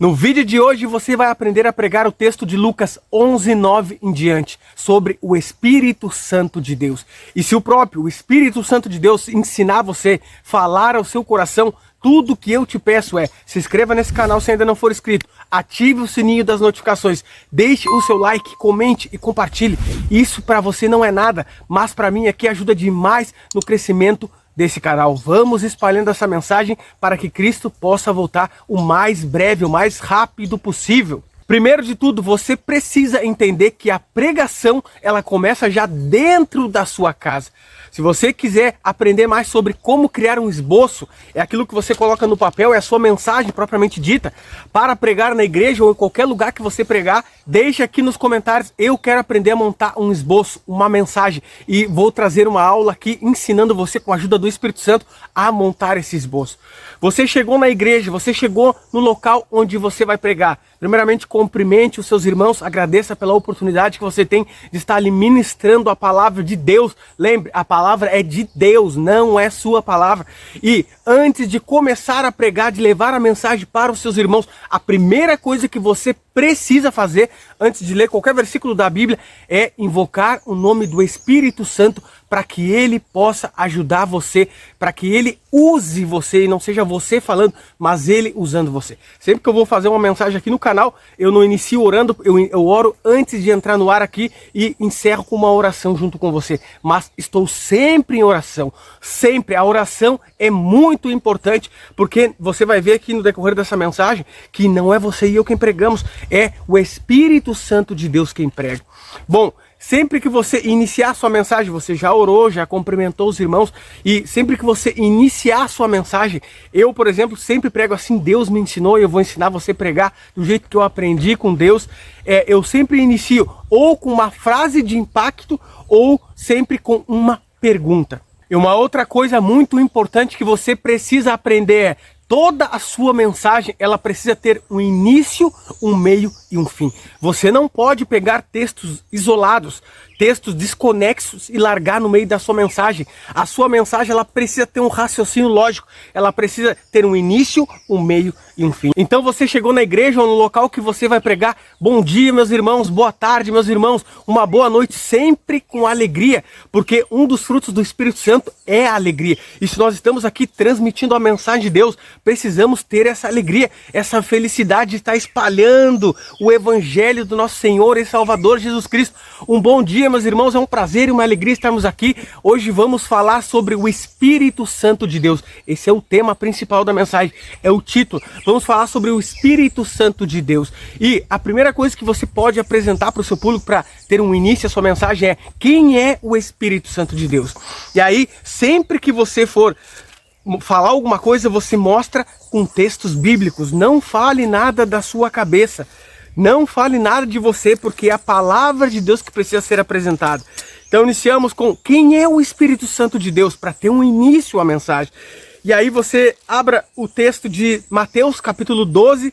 No vídeo de hoje você vai aprender a pregar o texto de Lucas 11:9 em diante, sobre o Espírito Santo de Deus. E se o próprio Espírito Santo de Deus ensinar você, falar ao seu coração, tudo que eu te peço é, se inscreva nesse canal se ainda não for inscrito, ative o sininho das notificações, deixe o seu like, comente e compartilhe. Isso para você não é nada, mas para mim aqui ajuda demais no crescimento desse canal. Vamos espalhando essa mensagem para que Cristo possa voltar o mais breve, o mais rápido possível. Primeiro de tudo, você precisa entender que a pregação, ela começa já dentro da sua casa. Se você quiser aprender mais sobre como criar um esboço, é aquilo que você coloca no papel, é a sua mensagem propriamente dita, para pregar na igreja ou em qualquer lugar que você pregar, deixe aqui nos comentários, eu quero aprender a montar um esboço, uma mensagem, e vou trazer uma aula aqui ensinando você, com a ajuda do Espírito Santo, a montar esse esboço. Você chegou na igreja, você chegou no local onde você vai pregar. Primeiramente, cumprimente os seus irmãos, agradeça pela oportunidade que você tem de estar ali ministrando a palavra de Deus. Lembre, a palavra é de Deus, não é sua palavra. E antes de começar a pregar, de levar a mensagem para os seus irmãos, a primeira coisa que você precisa fazer, antes de ler qualquer versículo da Bíblia, é invocar o nome do Espírito Santo para que ele possa ajudar você, para que ele use você, e não seja você falando, mas ele usando você. Sempre que eu vou fazer uma mensagem aqui no canal, eu não inicio orando, eu oro antes de entrar no ar aqui e encerro com uma oração junto com você. Mas estou sempre em oração, sempre. A oração é muito importante, porque você vai ver aqui no decorrer dessa mensagem que não é você e eu quem pregamos, é o Espírito Santo de Deus quem prega. Bom, sempre que você iniciar sua mensagem, você já orou, já cumprimentou os irmãos, e sempre que você iniciar sua mensagem, eu, por exemplo, sempre prego assim, Deus me ensinou e eu vou ensinar você a pregar do jeito que eu aprendi com Deus. Eu sempre inicio ou com uma frase de impacto ou sempre com uma pergunta. E uma outra coisa muito importante que você precisa aprender é: toda a sua mensagem, ela precisa ter um início, um meio e um fim. Você não pode pegar textos isolados, textos desconexos e largar no meio da sua mensagem. A sua mensagem, ela precisa ter um raciocínio lógico. Ela precisa ter um início, um meio e um fim. Então você chegou na igreja ou no local que você vai pregar, bom dia, meus irmãos, boa tarde, meus irmãos, uma boa noite, sempre com alegria, porque um dos frutos do Espírito Santo é a alegria. E se nós estamos aqui transmitindo a mensagem de Deus, precisamos ter essa alegria, essa felicidade de estar espalhando o Evangelho do nosso Senhor e Salvador Jesus Cristo. Um bom dia, meus irmãos, é um prazer e uma alegria estarmos aqui. Hoje vamos falar sobre o Espírito Santo de Deus. Esse é o tema principal da mensagem, é o título. Vamos falar sobre o Espírito Santo de Deus. E a primeira coisa que você pode apresentar para o seu público para ter um início a sua mensagem é: quem é o Espírito Santo de Deus? E aí, sempre que você for falar alguma coisa, você mostra com textos bíblicos. Não fale nada da sua cabeça. Não fale nada de você, porque é a palavra de Deus que precisa ser apresentada. Então iniciamos com quem é o Espírito Santo de Deus, para ter um início à mensagem. E aí você abra o texto de Mateus capítulo 12,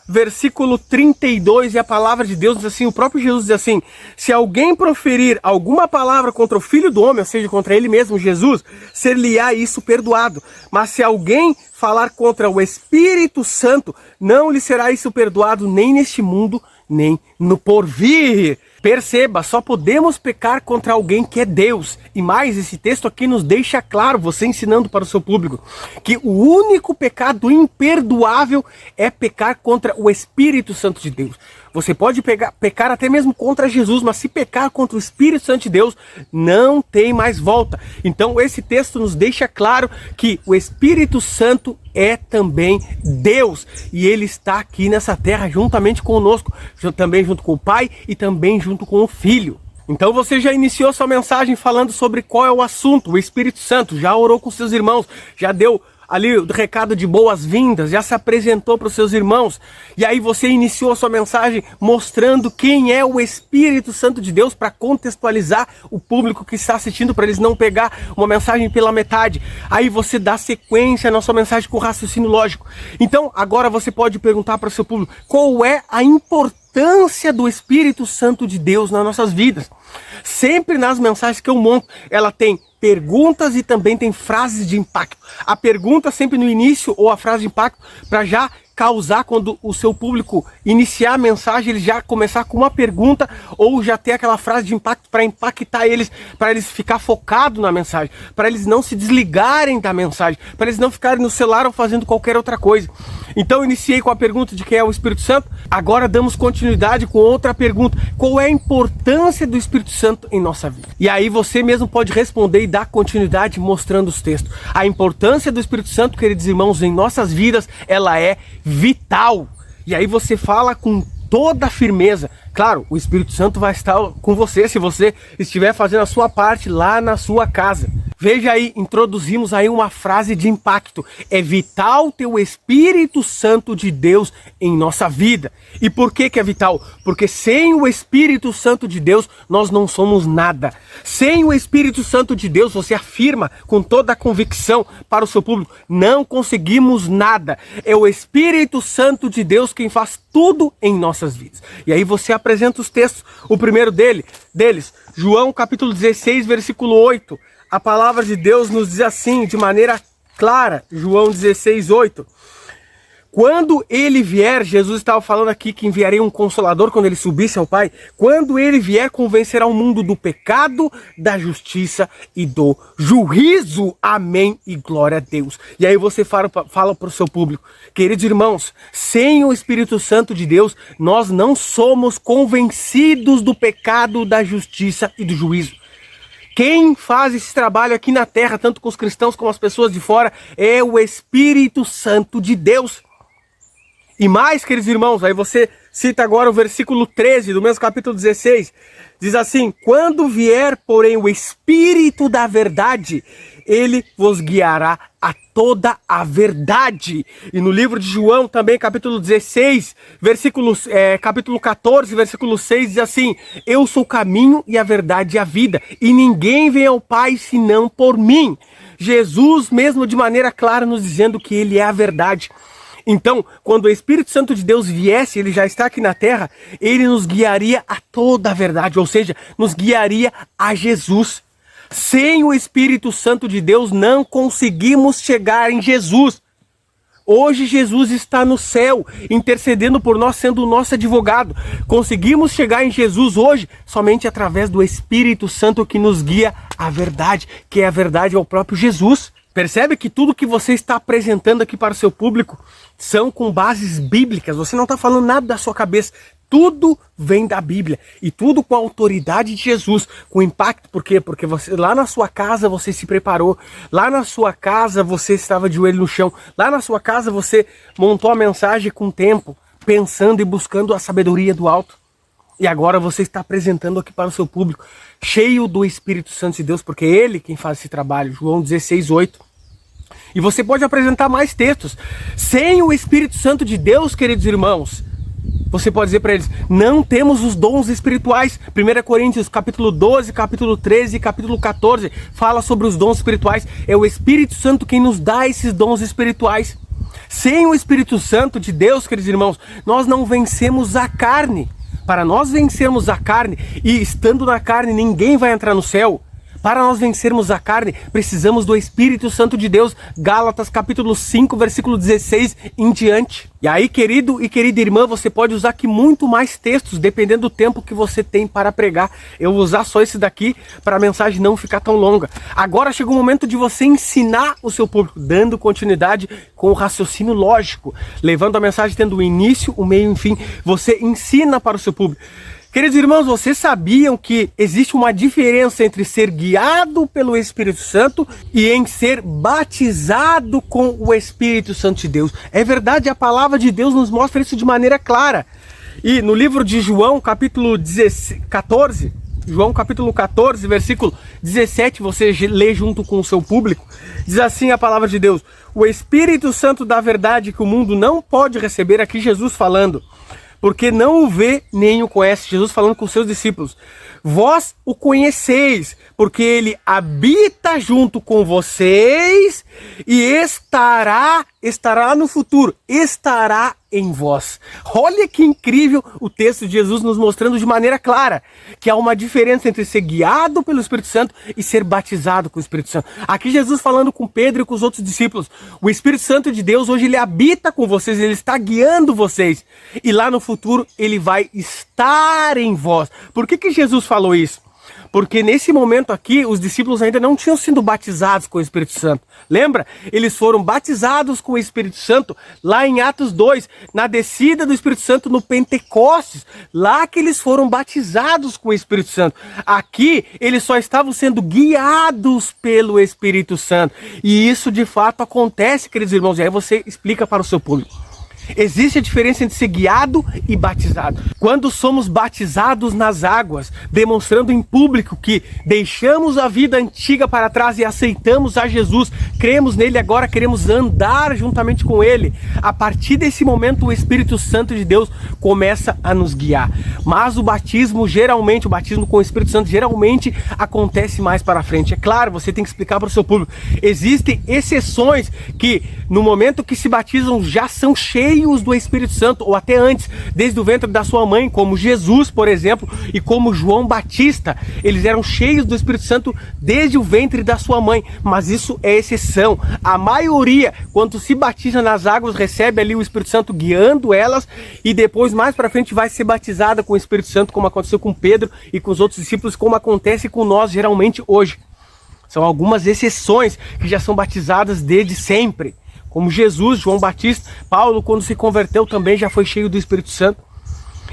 versículo 32, e a palavra de Deus diz assim, o próprio Jesus diz assim: se alguém proferir alguma palavra contra o Filho do Homem, ou seja, contra ele mesmo, Jesus, ser-lhe-á isso perdoado. Mas se alguém falar contra o Espírito Santo, não lhe será isso perdoado, nem neste mundo, nem no porvir. Perceba, só podemos pecar contra alguém que é Deus. E mais, esse texto aqui nos deixa claro, você ensinando para o seu público, que o único pecado imperdoável é pecar contra o Espírito Santo de Deus. Você pode pecar até mesmo contra Jesus, mas se pecar contra o Espírito Santo de Deus, não tem mais volta. Então esse texto nos deixa claro que o Espírito Santo é também Deus, e ele está aqui nessa terra juntamente conosco, também junto com o Pai e também junto com o Filho. Então você já iniciou sua mensagem falando sobre qual é o assunto, o Espírito Santo, já orou com seus irmãos, já deu ali o recado de boas-vindas, já se apresentou para os seus irmãos, e aí você iniciou a sua mensagem mostrando quem é o Espírito Santo de Deus, para contextualizar o público que está assistindo, para eles não pegar uma mensagem pela metade. Aí você dá sequência na sua mensagem com raciocínio lógico. Então agora você pode perguntar para o seu público: qual é a importância do Espírito Santo de Deus nas nossas vidas? Sempre nas mensagens que eu monto, ela tem perguntas e também tem frases de impacto. A pergunta sempre no início, ou a frase de impacto, para já causar quando o seu público iniciar a mensagem, ele já começar com uma pergunta ou já ter aquela frase de impacto para impactar eles, para eles ficar focados na mensagem, para eles não se desligarem da mensagem, para eles não ficarem no celular ou fazendo qualquer outra coisa. Então iniciei com a pergunta de quem é o Espírito Santo, agora damos continuidade com outra pergunta: qual é a importância do Espírito Santo em nossa vida? E aí você mesmo pode responder e dar continuidade mostrando os textos. A importância do Espírito Santo, queridos irmãos, em nossas vidas, ela é vital. E aí você fala com toda a firmeza. Claro, o Espírito Santo vai estar com você se você estiver fazendo a sua parte lá na sua casa. Veja aí, introduzimos aí uma frase de impacto. É vital ter o Espírito Santo de Deus em nossa vida. E por que é vital? Porque sem o Espírito Santo de Deus, nós não somos nada. Sem o Espírito Santo de Deus, você afirma com toda a convicção para o seu público: não conseguimos nada. É o Espírito Santo de Deus quem faz tudo em nossas vidas. E aí você apresenta os textos. O primeiro deles, João capítulo 16, versículo 8. A palavra de Deus nos diz assim, de maneira clara, João 16, 8. Quando ele vier, Jesus estava falando aqui que enviaria um consolador quando ele subisse ao Pai. Quando ele vier, convencerá o mundo do pecado, da justiça e do juízo. Amém e glória a Deus. E aí você fala para o seu público: queridos irmãos, sem o Espírito Santo de Deus, nós não somos convencidos do pecado, da justiça e do juízo. Quem faz esse trabalho aqui na terra, tanto com os cristãos como as pessoas de fora, é o Espírito Santo de Deus. E mais, queridos irmãos, aí você cita agora o versículo 13 do mesmo capítulo 16. Diz assim: quando vier, porém, o Espírito da verdade, ele vos guiará a toda a verdade. E no livro de João também, capítulo 16, capítulo 14, versículo 6, diz assim: eu sou o caminho e a verdade e a vida, e ninguém vem ao Pai senão por mim. Jesus mesmo de maneira clara nos dizendo que ele é a verdade. Então, quando o Espírito Santo de Deus viesse, ele já está aqui na terra, ele nos guiaria a toda a verdade, ou seja, nos guiaria a Jesus. Sem o Espírito Santo de Deus, não conseguimos chegar em Jesus. Hoje Jesus está no céu, intercedendo por nós, sendo o nosso advogado. Conseguimos chegar em Jesus hoje somente através do Espírito Santo que nos guia à verdade, que é a verdade, é o próprio Jesus. Percebe que tudo que você está apresentando aqui para o seu público são com bases bíblicas. Você não está falando nada da sua cabeça. Tudo vem da Bíblia. E tudo com a autoridade de Jesus, com impacto. Por quê? Porque você, lá na sua casa você se preparou. Lá na sua casa você estava de joelho no chão. Lá na sua casa você montou a mensagem com tempo, pensando e buscando a sabedoria do alto. E agora você está apresentando aqui para o seu público, cheio do Espírito Santo de Deus, porque é Ele quem faz esse trabalho. João 16, 8. E você pode apresentar mais textos. Sem o Espírito Santo de Deus, queridos irmãos, você pode dizer para eles: não temos os dons espirituais. 1 Coríntios capítulo 12, capítulo 13 e capítulo 14 fala sobre os dons espirituais. É o Espírito Santo quem nos dá esses dons espirituais. Sem o Espírito Santo de Deus, queridos irmãos, nós não vencemos a carne. Para nós vencermos a carne, e estando na carne ninguém vai entrar no céu, para nós vencermos a carne, precisamos do Espírito Santo de Deus. Gálatas capítulo 5, versículo 16 em diante. E aí, querido e querida irmã, você pode usar aqui muito mais textos, dependendo do tempo que você tem para pregar. Eu vou usar só esse daqui para a mensagem não ficar tão longa. Agora chegou o momento de você ensinar o seu público, dando continuidade com o raciocínio lógico, levando a mensagem tendo o início, o meio e o fim. Você ensina para o seu público. Queridos irmãos, vocês sabiam que existe uma diferença entre ser guiado pelo Espírito Santo e em ser batizado com o Espírito Santo de Deus? É verdade, a palavra de Deus nos mostra isso de maneira clara. E no livro de João, capítulo 14, João capítulo 14, versículo 17, você lê junto com o seu público, diz assim a palavra de Deus: o Espírito Santo da verdade que o mundo não pode receber, aqui Jesus falando, porque não o vê nem o conhece. Jesus falando com os seus discípulos: vós o conheceis, porque ele habita junto com vocês e estará no futuro, estará em vós. Olha que incrível o texto de Jesus nos mostrando de maneira clara que há uma diferença entre ser guiado pelo Espírito Santo e ser batizado com o Espírito Santo. Aqui Jesus falando com Pedro e com os outros discípulos. O Espírito Santo de Deus hoje ele habita com vocês, ele está guiando vocês. E lá no futuro ele vai estar em vós. Por que Jesus falou isso? Porque nesse momento aqui, os discípulos ainda não tinham sido batizados com o Espírito Santo. Lembra? Eles foram batizados com o Espírito Santo lá em Atos 2, na descida do Espírito Santo no Pentecostes. Lá que eles foram batizados com o Espírito Santo. Aqui, eles só estavam sendo guiados pelo Espírito Santo. E isso de fato acontece, queridos irmãos. E aí você explica para o seu público. Existe a diferença entre ser guiado e batizado. Quando somos batizados nas águas, demonstrando em público que deixamos a vida antiga para trás e aceitamos a Jesus, cremos nele agora, queremos andar juntamente com ele. A partir desse momento, o Espírito Santo de Deus começa a nos guiar. Mas o batismo com o Espírito Santo geralmente acontece mais para frente. É claro, você tem que explicar para o seu público. Existem exceções que no momento que se batizam já são cheios do Espírito Santo, ou até antes, desde o ventre da sua mãe, como Jesus, por exemplo, e como João Batista. Eles eram cheios do Espírito Santo desde o ventre da sua mãe, mas isso é exceção. A maioria, quando se batiza nas águas, recebe ali o Espírito Santo guiando elas, e depois, mais para frente, vai ser batizada com o Espírito Santo, como aconteceu com Pedro e com os outros discípulos, como acontece com nós geralmente hoje. São algumas exceções que já são batizadas desde sempre. Como Jesus, João Batista, Paulo, quando se converteu, também já foi cheio do Espírito Santo.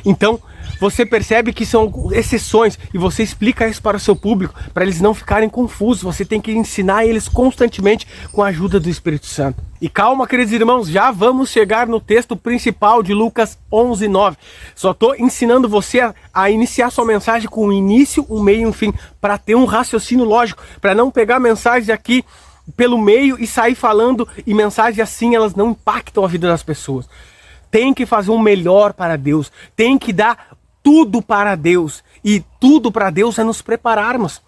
Então, você percebe que são exceções e você explica isso para o seu público, para eles não ficarem confusos. Você tem que ensinar eles constantemente com a ajuda do Espírito Santo. E calma, queridos irmãos, já vamos chegar no texto principal de Lucas 11:9. Só estou ensinando você a iniciar sua mensagem com um início, um meio e um fim, para ter um raciocínio lógico, para não pegar mensagens aqui pelo meio e sair falando, e mensagens assim elas não impactam a vida das pessoas. Tem que fazer o melhor para Deus, tem que dar tudo para Deus, e tudo para Deus é nos prepararmos,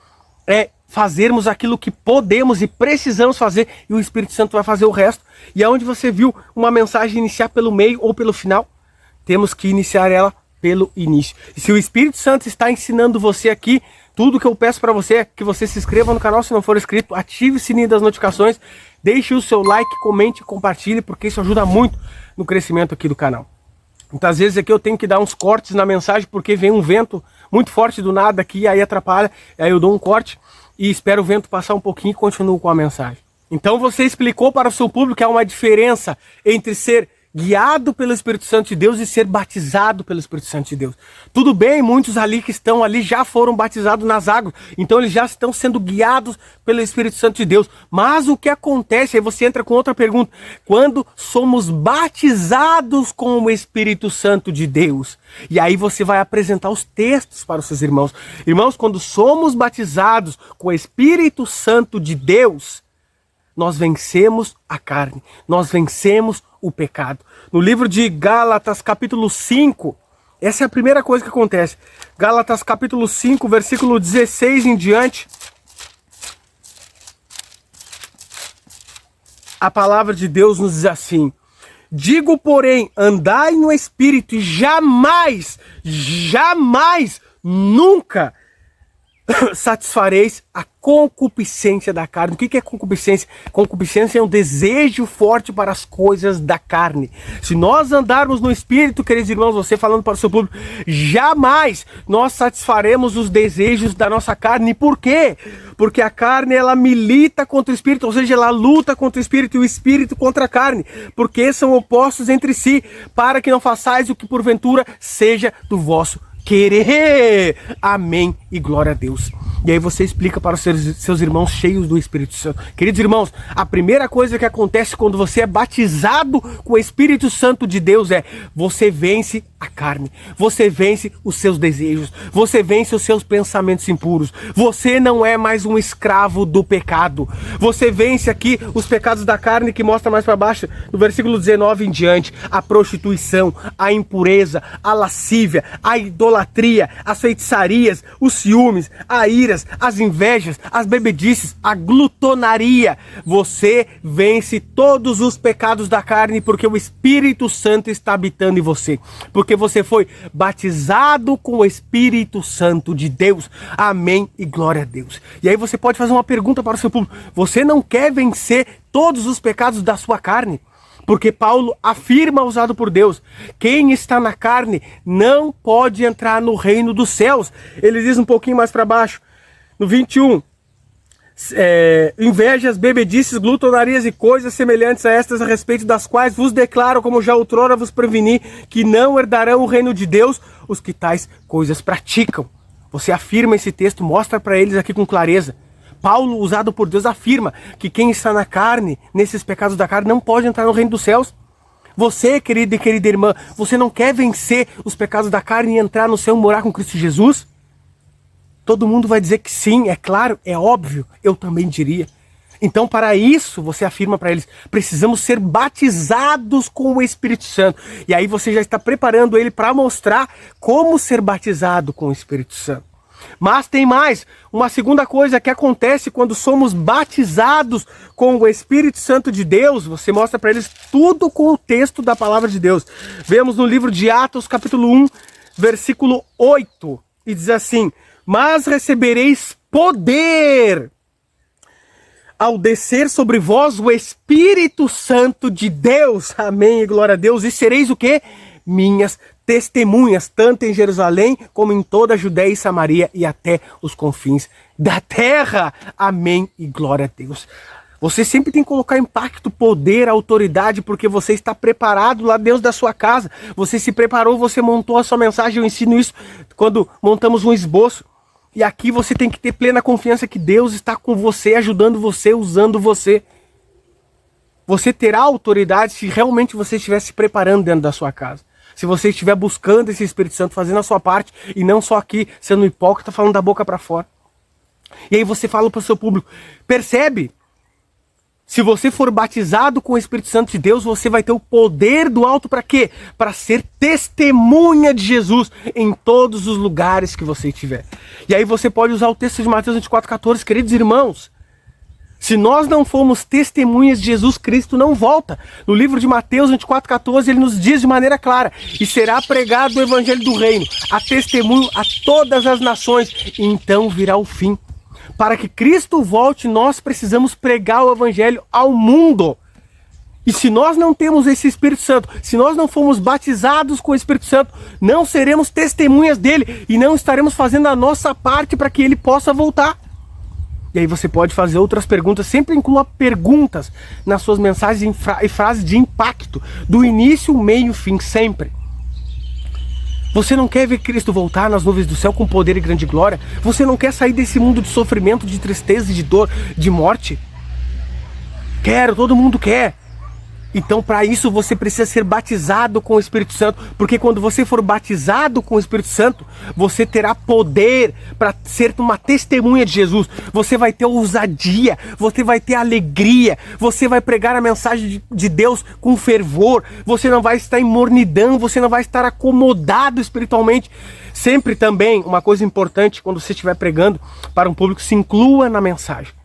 é fazermos aquilo que podemos e precisamos fazer, e o Espírito Santo vai fazer o resto. E aonde você viu uma mensagem iniciar pelo meio ou pelo final, temos que iniciar ela pelo início. E se o Espírito Santo está ensinando você aqui, tudo que eu peço para você é que você se inscreva no canal se não for inscrito, ative o sininho das notificações, deixe o seu like, comente e compartilhe, porque isso ajuda muito no crescimento aqui do canal. Muitas vezes aqui eu tenho que dar uns cortes na mensagem, porque vem um vento muito forte do nada aqui, aí atrapalha, aí eu dou um corte e espero o vento passar um pouquinho e continuo com a mensagem. Então você explicou para o seu público que há uma diferença entre ser guiado pelo Espírito Santo de Deus e ser batizado pelo Espírito Santo de Deus. Tudo bem, muitos ali que estão ali já foram batizados nas águas, então eles já estão sendo guiados pelo Espírito Santo de Deus. Mas o que acontece, aí você entra com outra pergunta, quando somos batizados com o Espírito Santo de Deus? E aí você vai apresentar os textos para os seus irmãos. Irmãos, quando somos batizados com o Espírito Santo de Deus, nós vencemos a carne, nós vencemos o pecado. No livro de Gálatas, capítulo 5, essa é a primeira coisa que acontece. Gálatas, capítulo 5, versículo 16 em diante. A palavra de Deus nos diz assim: digo, porém, andai no Espírito e jamais, nunca satisfareis a concupiscência da carne. O que é concupiscência? Concupiscência é um desejo forte para as coisas da carne. Se nós andarmos no Espírito, queridos irmãos, você falando para o seu público, jamais nós satisfaremos os desejos da nossa carne. Por quê? Porque a carne, ela milita contra o Espírito, ou seja, ela luta contra o Espírito e o Espírito contra a carne, porque são opostos entre si, para que não façais o que porventura seja do vosso querer. Amém e glória a Deus. E aí você explica para os seus irmãos cheios do Espírito Santo. Queridos irmãos, a primeira coisa que acontece quando você é batizado com o Espírito Santo de Deus é: você vence a carne, você vence os seus desejos, você vence os seus pensamentos impuros, você não é mais um escravo do pecado, você vence aqui os pecados da carne, que mostra mais para baixo, no versículo 19 em diante, a prostituição, a impureza, a lascívia, a idolatria, as feitiçarias, os ciúmes, a ira, iras, as invejas, as bebedices, a glutonaria. Você vence todos os pecados da carne porque o Espírito Santo está habitando em você. Porque você foi batizado com o Espírito Santo de Deus. Amém e glória a Deus. E aí você pode fazer uma pergunta para o seu público. Você não quer vencer todos os pecados da sua carne? Porque Paulo afirma, usado por Deus, quem está na carne não pode entrar no reino dos céus. Ele diz um pouquinho mais para baixo, no 21, invejas, bebedices, glutonarias e coisas semelhantes a estas, a respeito das quais vos declaro, como já outrora vos preveni, que não herdarão o reino de Deus os que tais coisas praticam. Você afirma esse texto, mostra para eles aqui com clareza. Paulo, usado por Deus, afirma que quem está na carne, nesses pecados da carne, não pode entrar no reino dos céus. Você, querida e querida irmã, você não quer vencer os pecados da carne e entrar no céu e morar com Cristo Jesus? Todo mundo vai dizer que sim, é claro, é óbvio, eu também diria. Então, para isso, você afirma para eles, precisamos ser batizados com o Espírito Santo. E aí você já está preparando ele para mostrar como ser batizado com o Espírito Santo. Mas tem mais, uma segunda coisa que acontece quando somos batizados com o Espírito Santo de Deus. Você mostra para eles tudo com o texto da palavra de Deus. Vemos no livro de Atos, capítulo 1, versículo 8, e diz assim: mas recebereis poder ao descer sobre vós o Espírito Santo de Deus. Amém e glória a Deus. E sereis o quê? Minhas testemunhas, tanto em Jerusalém como em toda a Judéia e Samaria e até os confins da terra. Amém e glória a Deus. Você sempre tem que colocar impacto, poder, autoridade, porque você está preparado lá dentro da sua casa. Você se preparou, você montou a sua mensagem. Eu ensino isso quando montamos um esboço. E aqui você tem que ter plena confiança que Deus está com você, ajudando você, usando você. Você terá autoridade se realmente você estiver se preparando dentro da sua casa. Se você estiver buscando esse Espírito Santo, fazendo a sua parte, e não só aqui, sendo hipócrita, falando da boca para fora. E aí você fala para o seu público, percebe? Se você for batizado com o Espírito Santo de Deus, você vai ter o poder do alto para quê? Para ser testemunha de Jesus em todos os lugares que você estiver. E aí você pode usar o texto de Mateus 24,14, queridos irmãos. Se nós não formos testemunhas de Jesus Cristo, não volta. No livro de Mateus 24,14, ele nos diz de maneira clara: e será pregado o evangelho do reino, a testemunho a todas as nações, e então virá o fim. Para que Cristo volte, nós precisamos pregar o evangelho ao mundo. E se nós não temos esse Espírito Santo, se nós não formos batizados com o Espírito Santo, não seremos testemunhas dele e não estaremos fazendo a nossa parte para que ele possa voltar. E aí você pode fazer outras perguntas, sempre inclua perguntas nas suas mensagens e frases de impacto, do início, meio e fim, sempre. Você não quer ver Cristo voltar nas nuvens do céu com poder e grande glória? Você não quer sair desse mundo de sofrimento, de tristeza, de dor, de morte? Quero, todo mundo quer. Então, para isso, você precisa ser batizado com o Espírito Santo, porque quando você for batizado com o Espírito Santo, você terá poder para ser uma testemunha de Jesus. Você vai ter ousadia, você vai ter alegria, você vai pregar a mensagem de Deus com fervor, você não vai estar em mornidão, você não vai estar acomodado espiritualmente. Sempre também, uma coisa importante, quando você estiver pregando para um público, se inclua na mensagem.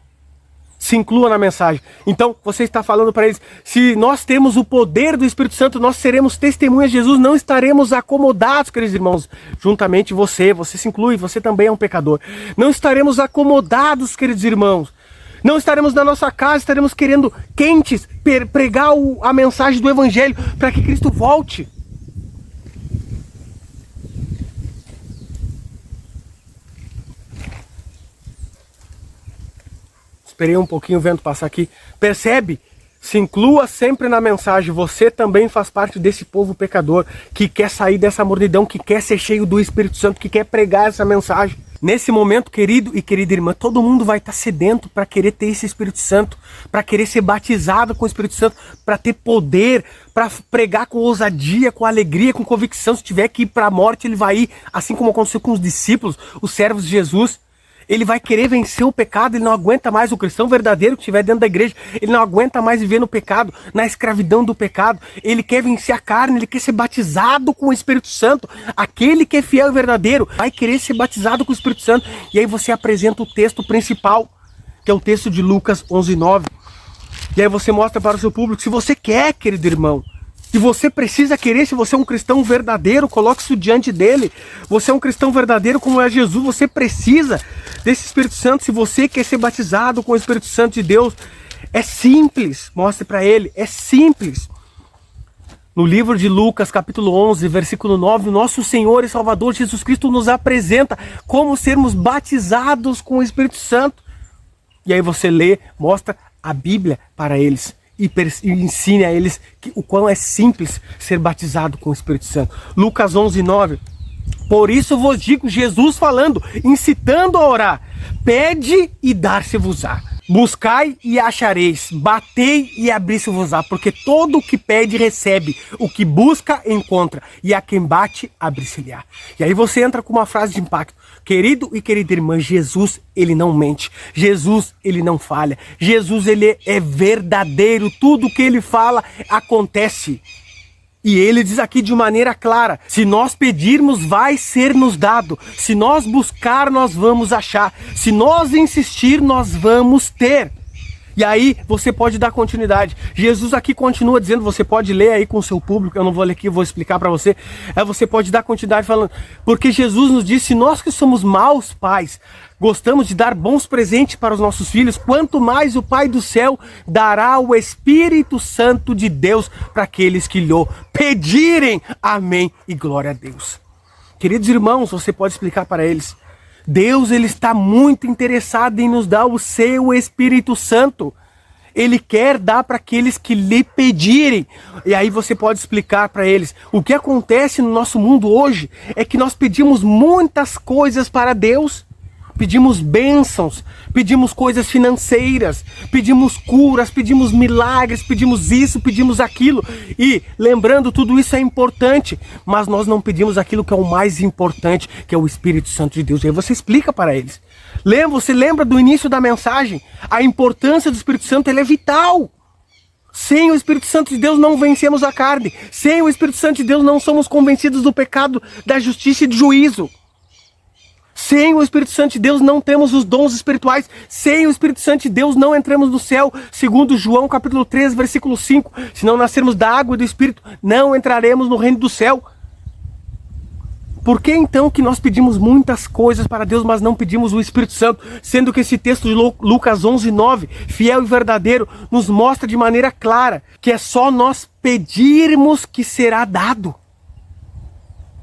Se inclua na mensagem. Então, você está falando para eles, se nós temos o poder do Espírito Santo, nós seremos testemunhas de Jesus, não estaremos acomodados, queridos irmãos. Juntamente você se inclui, você também é um pecador. Não estaremos acomodados, queridos irmãos. Não estaremos na nossa casa, estaremos querendo quentes, pregar a mensagem do Evangelho para que Cristo volte. Esperei um pouquinho o vento passar aqui. Percebe? Se inclua sempre na mensagem. Você também faz parte desse povo pecador que quer sair dessa mornidão, que quer ser cheio do Espírito Santo, que quer pregar essa mensagem. Nesse momento, querido e querida irmã, todo mundo vai estar sedento para querer ter esse Espírito Santo, para querer ser batizado com o Espírito Santo, para ter poder, para pregar com ousadia, com alegria, com convicção. Se tiver que ir para a morte, ele vai ir, assim como aconteceu com os discípulos, os servos de Jesus. Ele vai querer vencer o pecado, ele não aguenta mais, o cristão verdadeiro que estiver dentro da igreja, ele não aguenta mais viver no pecado, na escravidão do pecado. Ele quer vencer a carne, ele quer ser batizado com o Espírito Santo. Aquele que é fiel e verdadeiro vai querer ser batizado com o Espírito Santo. E aí você apresenta o texto principal, que é o texto de Lucas 11:9. E aí você mostra para o seu público, se você quer, querido irmão, se você precisa querer, se você é um cristão verdadeiro, coloque isso diante dele. Você é um cristão verdadeiro como é Jesus, você precisa desse Espírito Santo. Se você quer ser batizado com o Espírito Santo de Deus, é simples, mostre para ele, é simples. No livro de Lucas, capítulo 11, versículo 9, o nosso Senhor e Salvador Jesus Cristo nos apresenta como sermos batizados com o Espírito Santo. E aí você lê, mostra a Bíblia para eles. E ensine a eles o quão é simples ser batizado com o Espírito Santo. Lucas 11:9. Por isso vos digo, Jesus falando, incitando a orar: pede e dar-se-vos-á. Buscai e achareis, batei e abrir-se-vos-á, porque todo o que pede recebe, o que busca encontra, e a quem bate abre-se-lhe-á. E aí você entra com uma frase de impacto. Querido e querida irmã, Jesus, ele não mente. Jesus, ele não falha. Jesus, ele é verdadeiro. Tudo que ele fala acontece. E ele diz aqui de maneira clara: se nós pedirmos, vai ser nos dado. Se nós buscar, nós vamos achar. Se nós insistir, nós vamos ter. E aí você pode dar continuidade. Jesus aqui continua dizendo, você pode ler aí com o seu público, eu não vou ler aqui, eu vou explicar para você. Você pode dar continuidade falando, porque Jesus nos disse, nós que somos maus pais, gostamos de dar bons presentes para os nossos filhos, quanto mais o Pai do céu dará o Espírito Santo de Deus para aqueles que lhe pedirem. Amém e glória a Deus. Queridos irmãos, você pode explicar para eles. Deus, ele está muito interessado em nos dar o seu Espírito Santo. Ele quer dar para aqueles que lhe pedirem. E aí você pode explicar para eles. O que acontece no nosso mundo hoje é que nós pedimos muitas coisas para Deus. Pedimos bênçãos, pedimos coisas financeiras, pedimos curas, pedimos milagres, pedimos isso, pedimos aquilo. E lembrando, tudo isso é importante, mas nós não pedimos aquilo que é o mais importante, que é o Espírito Santo de Deus. E aí você explica para eles. Você lembra do início da mensagem? A importância do Espírito Santo, ele é vital. Sem o Espírito Santo de Deus não vencemos a carne. Sem o Espírito Santo de Deus não somos convencidos do pecado, da justiça e do juízo. Sem o Espírito Santo de Deus não temos os dons espirituais. Sem o Espírito Santo de Deus não entramos no céu. Segundo João capítulo 3, versículo 5. Se não nascermos da água e do Espírito, não entraremos no reino do céu. Por que então que nós pedimos muitas coisas para Deus, mas não pedimos o Espírito Santo? Sendo que esse texto de Lucas 11:9, fiel e verdadeiro, nos mostra de maneira clara que é só nós pedirmos que será dado.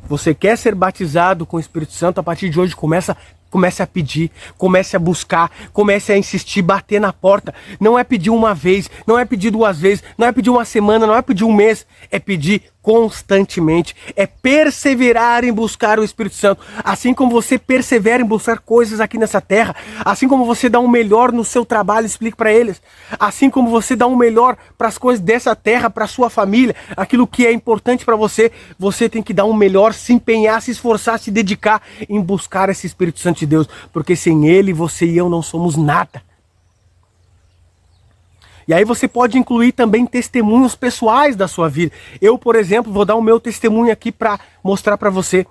Você quer ser batizado com o Espírito Santo? A partir de hoje comece a pedir, comece a buscar, comece a insistir, bater na porta. Não é pedir uma vez, não é pedir 2 vezes, não é pedir uma semana, não é pedir um mês. É pedir constantemente, é perseverar em buscar o Espírito Santo. Assim como você persevera em buscar coisas aqui nessa terra, assim como você dá um melhor no seu trabalho, explique para eles. Assim como você dá um melhor para as coisas dessa terra, para a sua família, aquilo que é importante para você, você tem que dar um melhor, se empenhar, se esforçar, se dedicar em buscar esse Espírito Santo de Deus, porque sem ele, você e eu não somos nada. E aí você pode incluir também testemunhos pessoais da sua vida. Eu, por exemplo, vou dar o meu testemunho aqui para mostrar para você.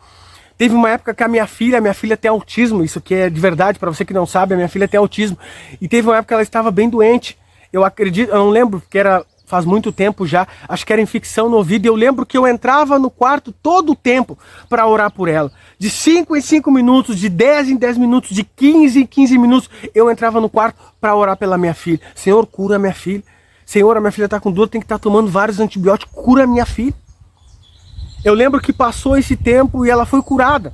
Teve uma época que a minha filha tem autismo, isso aqui é de verdade, para você que não sabe, a minha filha tem autismo. E teve uma época que ela estava bem doente. Eu acredito, eu não lembro, porque faz muito tempo já, acho que era infecção no ouvido, e eu lembro que eu entrava no quarto todo o tempo para orar por ela. De 5 em 5 minutos, de 10 em 10 minutos, de 15 em 15 minutos, eu entrava no quarto para orar pela minha filha. Senhor, cura a minha filha. Senhor, a minha filha está com dor, tem que estar tomando vários antibióticos, cura a minha filha. Eu lembro que passou esse tempo e ela foi curada.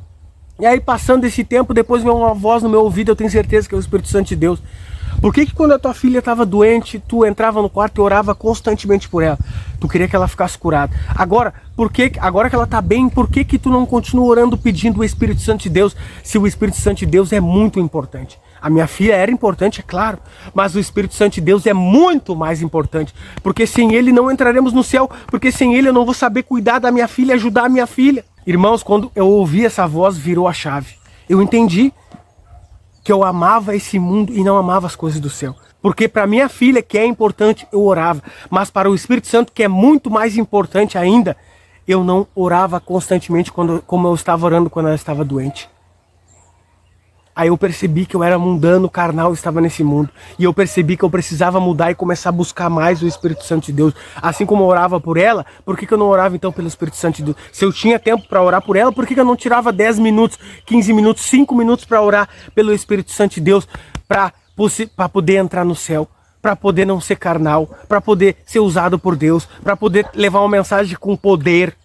E aí, passando esse tempo, depois veio uma voz no meu ouvido, eu tenho certeza que é o Espírito Santo de Deus. Por que quando a tua filha estava doente, tu entrava no quarto e orava constantemente por ela? Tu queria que ela ficasse curada. Agora que ela está bem, por que tu não continua orando pedindo o Espírito Santo de Deus, se o Espírito Santo de Deus é muito importante? A minha filha era importante, é claro, mas o Espírito Santo de Deus é muito mais importante, porque sem ele não entraremos no céu, porque sem ele eu não vou saber cuidar da minha filha, ajudar a minha filha. Irmãos, quando eu ouvi essa voz, virou a chave. Eu entendi que eu amava esse mundo e não amava as coisas do céu. Porque para minha filha, que é importante, eu orava. Mas para o Espírito Santo, que é muito mais importante ainda, eu não orava constantemente como eu estava orando quando ela estava doente. Aí eu percebi que eu era mundano, carnal, estava nesse mundo. E eu percebi que eu precisava mudar e começar a buscar mais o Espírito Santo de Deus. Assim como eu orava por ela, por que eu não orava então pelo Espírito Santo de Deus? Se eu tinha tempo para orar por ela, por que eu não tirava 10 minutos, 15 minutos, 5 minutos para orar pelo Espírito Santo de Deus? Para poder entrar no céu, para poder não ser carnal, para poder ser usado por Deus, para poder levar uma mensagem com poder.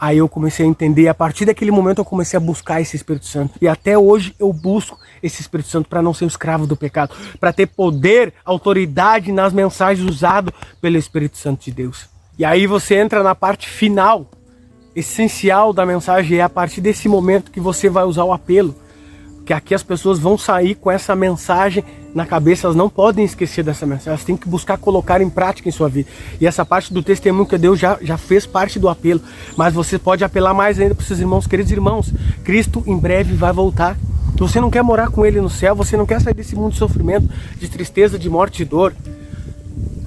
Aí eu comecei a entender, a partir daquele momento eu comecei a buscar esse Espírito Santo. E até hoje eu busco esse Espírito Santo para não ser um escravo do pecado, para ter poder, autoridade nas mensagens usadas pelo Espírito Santo de Deus. E aí você entra na parte final, essencial da mensagem, é a partir desse momento que você vai usar o apelo. Que aqui as pessoas vão sair com essa mensagem na cabeça, elas não podem esquecer dessa mensagem, elas têm que buscar colocar em prática em sua vida. E essa parte do testemunho que Deus já fez parte do apelo, mas você pode apelar mais ainda para os seus irmãos. Queridos irmãos, Cristo em breve vai voltar. Você não quer morar com Ele no céu, você não quer sair desse mundo de sofrimento, de tristeza, de morte e dor.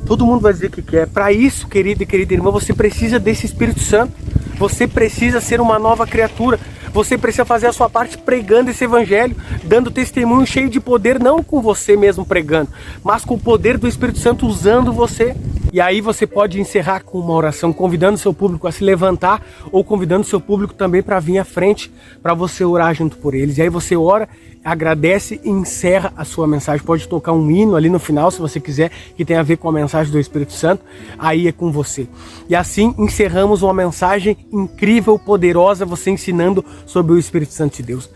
Todo mundo vai dizer que quer. Para isso, querido e querida irmã, você precisa desse Espírito Santo. Você precisa ser uma nova criatura. Você precisa fazer a sua parte pregando esse evangelho, dando testemunho cheio de poder, não com você mesmo pregando, mas com o poder do Espírito Santo usando você. E aí você pode encerrar com uma oração, convidando seu público a se levantar, ou convidando seu público também para vir à frente, para você orar junto por eles. E aí você ora, agradece e encerra a sua mensagem. Pode tocar um hino ali no final, se você quiser, que tem a ver com a mensagem do Espírito Santo. Aí é com você. E assim encerramos uma mensagem incrível, poderosa, você ensinando sobre o Espírito Santo de Deus.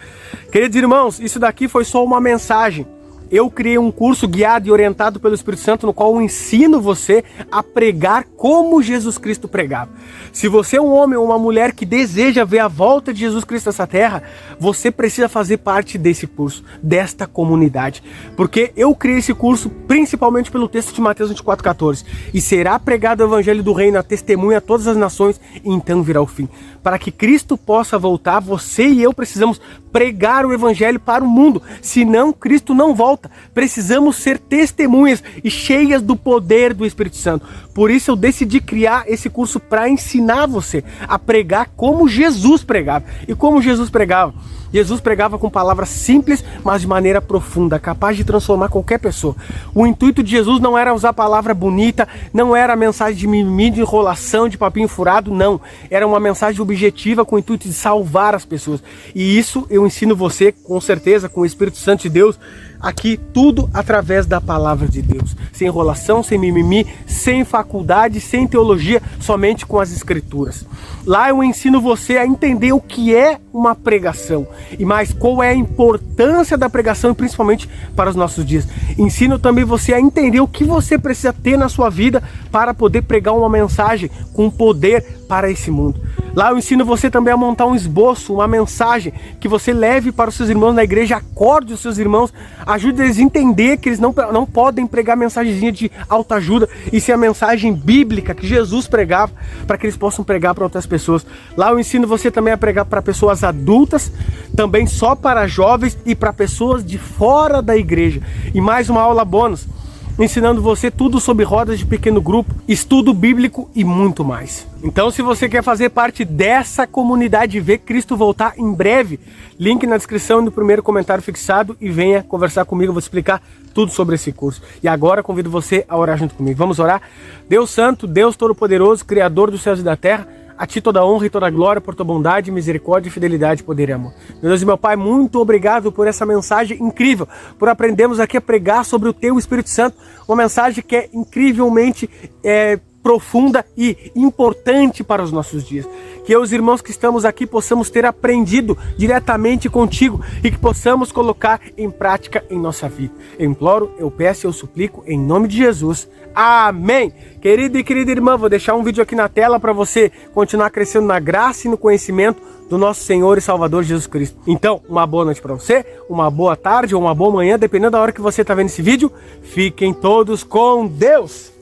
Queridos irmãos, isso daqui foi só uma mensagem. Eu criei um curso guiado e orientado pelo Espírito Santo, no qual eu ensino você a pregar como Jesus Cristo pregava. Se você é um homem ou uma mulher que deseja ver a volta de Jesus Cristo nessa terra, você precisa fazer parte desse curso, desta comunidade. Porque eu criei esse curso principalmente pelo texto de Mateus 24:14. E será pregado o evangelho do reino, a testemunha a todas as nações, e então virá o fim. Para que Cristo possa voltar, você e eu precisamos pregar o evangelho para o mundo. Senão, Cristo não volta. Precisamos ser testemunhas e cheias do poder do Espírito Santo. Por isso eu decidi criar esse curso para ensinar você a pregar como Jesus pregava. E como Jesus pregava? Jesus pregava com palavras simples, mas de maneira profunda, capaz de transformar qualquer pessoa. O intuito de Jesus não era usar palavra bonita, não era mensagem de mimimi, de enrolação, de papinho furado, não. Era uma mensagem objetiva com o intuito de salvar as pessoas. E isso eu ensino você, com certeza, com o Espírito Santo de Deus, aqui tudo através da palavra de Deus. Sem enrolação, sem mimimi, sem faculdade, sem teologia, somente com as escrituras. Lá eu ensino você a entender o que é uma pregação e mais qual é a importância da pregação, e principalmente para os nossos dias. Ensino também você a entender o que você precisa ter na sua vida para poder pregar uma mensagem com poder para esse mundo. Lá eu ensino você também a montar um esboço, uma mensagem que você leve para os seus irmãos na igreja, acorde os seus irmãos, ajude eles a entender que eles não podem pregar mensagenzinha de autoajuda, e sim a mensagem bíblica que Jesus pregava, para que eles possam pregar para outras pessoas. Lá eu ensino você também a pregar para pessoas adultas, também só para jovens e para pessoas de fora da igreja. E mais uma aula bônus, ensinando você tudo sobre rodas de pequeno grupo, estudo bíblico e muito mais. Então, se você quer fazer parte dessa comunidade e ver Cristo voltar em breve, link na descrição e no primeiro comentário fixado, e venha conversar comigo, eu vou te explicar tudo sobre esse curso. E agora convido você a orar junto comigo. Vamos orar? Deus Santo, Deus Todo-Poderoso, Criador dos céus e da terra, a Ti toda a honra e toda a glória por Tua bondade, misericórdia, fidelidade, poder e amor. Meu Deus e meu Pai, muito obrigado por essa mensagem incrível, por aprendermos aqui a pregar sobre o Teu Espírito Santo, uma mensagem que é incrivelmente profunda e importante para os nossos dias. Que os irmãos que estamos aqui possamos ter aprendido diretamente contigo e que possamos colocar em prática em nossa vida. Eu imploro, eu peço, eu suplico em nome de Jesus. Amém! Querida e querida irmã, vou deixar um vídeo aqui na tela para você continuar crescendo na graça e no conhecimento do nosso Senhor e Salvador Jesus Cristo. Então, uma boa noite para você, uma boa tarde ou uma boa manhã, dependendo da hora que você está vendo esse vídeo. Fiquem todos com Deus!